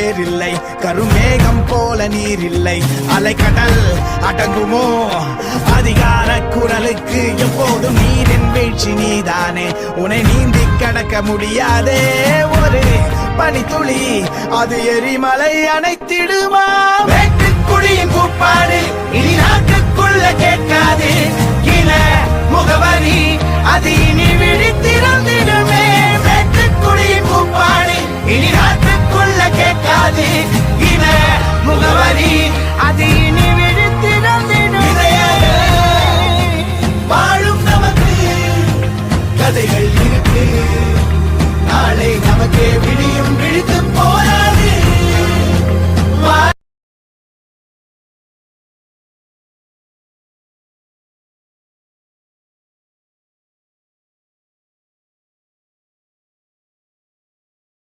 வேறில்லை, கருமேகம் போல நீர் இல்லை, அலைக்கடல் அடங்குமோ அதிகார குரலுக்கு? எப்போதும் நீரின் வீழ்ச்சி நீதானே, உன்னை நீந்தி கடக்க முடியாதே ஒரு பனித்துளி, அது எரிமலை அணைத்திடுமா? வேட்டுக்குழியின் கூப்பாடு இனி நாட்டுக்குள்ள கேட்காது, இன முகவரி அது இனி விழித்திருந்திடுமே. வேட்டுக்குழியின் கூப்பாடு